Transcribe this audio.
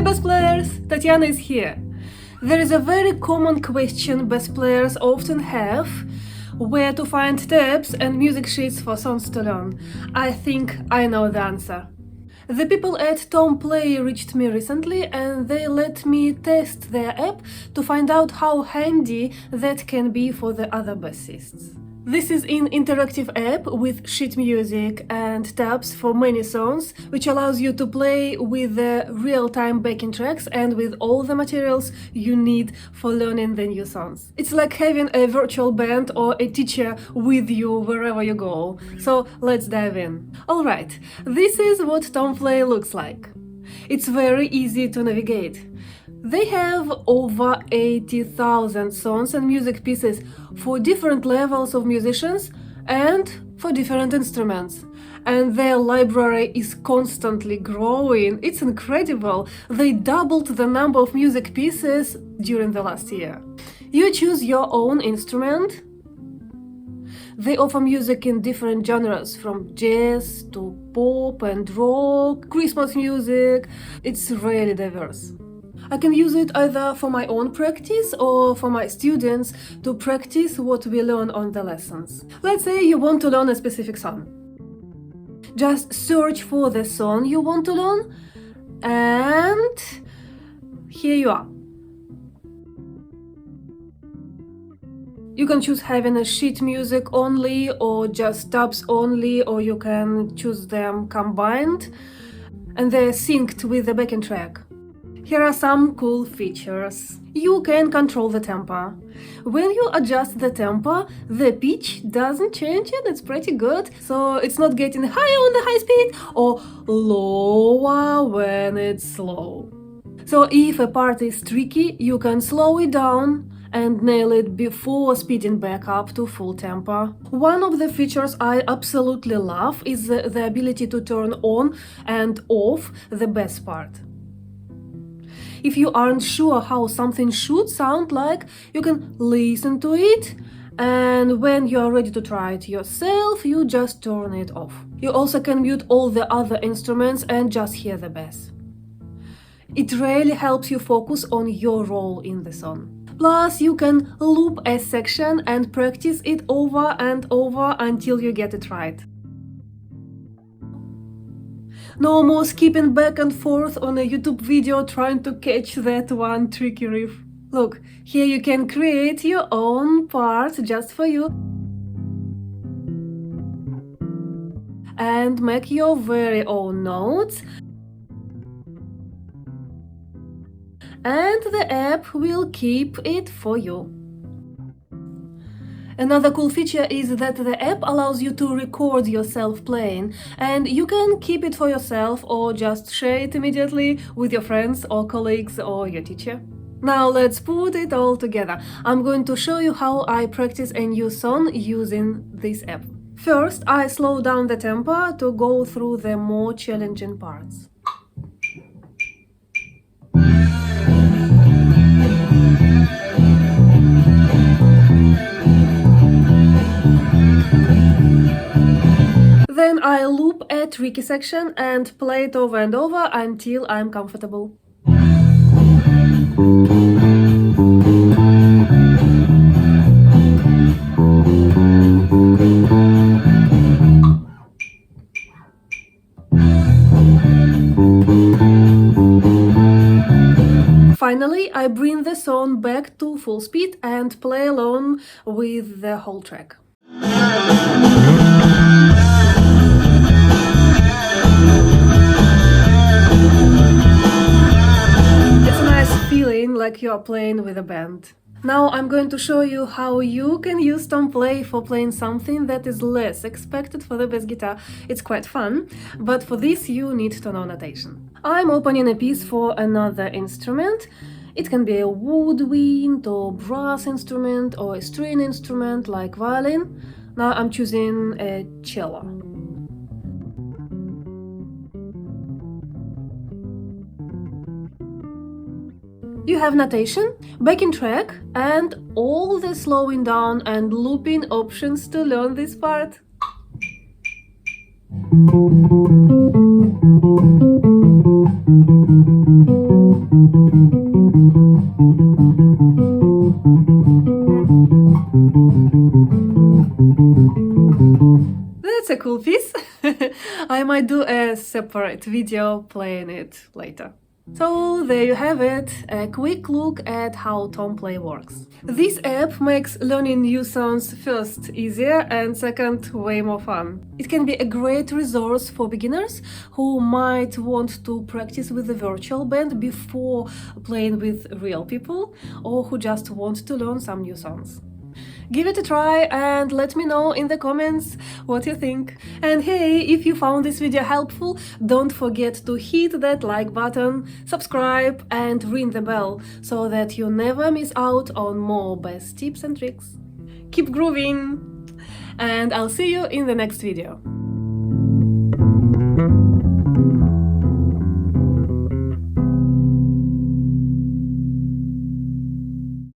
Hey bass players, Tatiana is here. There is a very common question bass players often have: where to find tabs and music sheets for songs to learn. I think I know the answer. The people at Tomplay reached me recently and they let me test their app to find out how handy that can be for the other bassists. This is an interactive app with sheet music and tabs for many songs, which allows you to play with the real-time backing tracks and with all the materials you need for learning the new songs. It's like having a virtual band or a teacher with you wherever you go. So let's dive in. Alright, this is what Tomplay looks like. It's very easy to navigate. They have over 80,000 songs and music pieces for different levels of musicians and for different instruments. And their library is constantly growing. It's incredible. They doubled the number of music pieces during the last year. You choose your own instrument. They offer music in different genres, from jazz to pop and rock, Christmas music. It's really diverse. I can use it either for my own practice or for my students to practice what we learn on the lessons. Let's say you want to learn a specific song. Just search for the song you want to learn, and here you are. You can choose having a sheet music only or just tabs only, or you can choose them combined and they're synced with the backing track. Here are some cool features. You can control the tempo. When you adjust the tempo, the pitch doesn't change and it's pretty good. So it's not getting higher on the high speed or lower when it's slow. So if a part is tricky, you can slow it down and nail it before speeding back up to full tempo. One of the features I absolutely love is the ability to turn on and off the bass part. If you aren't sure how something should sound like, you can listen to it, and when you are ready to try it yourself, you just turn it off. You also can mute all the other instruments and just hear the bass. It really helps you focus on your role in the song. Plus, you can loop a section and practice it over and over until you get it right. No more skipping back and forth on a YouTube video trying to catch that one tricky riff. Look, here you can create your own part just for you and make your very own notes. And the app will keep it for you. Another cool feature is that the app allows you to record yourself playing, and you can keep it for yourself or just share it immediately with your friends or colleagues or your teacher. Now let's put it all together. I'm going to show you how I practice a new song using this app. First, I slow down the tempo to go through the more challenging parts. Then I loop a tricky section and play it over and over until I'm comfortable. Finally, I bring the song back to full speed and play along with the whole track. Like you are playing with a band. Now I'm going to show you how you can use Tomplay for playing something that is less expected for the bass guitar. It's quite fun, but for this you need to know notation. I'm opening a piece for another instrument. It can be a woodwind or brass instrument or a string instrument like violin. Now I'm choosing a cello. You have notation, backing track, and all the slowing down and looping options to learn this part. That's a cool piece. I might do a separate video playing it later. So there you have it, a quick look at how Tomplay works. This app makes learning new sounds first easier and second way more fun. It can be a great resource for beginners who might want to practice with a virtual band before playing with real people, or who just want to learn some new songs. Give it a try and let me know in the comments what you think. And hey, if you found this video helpful, don't forget to hit that like button, subscribe and ring the bell so that you never miss out on more best tips and tricks. Keep grooving! And I'll see you in the next video.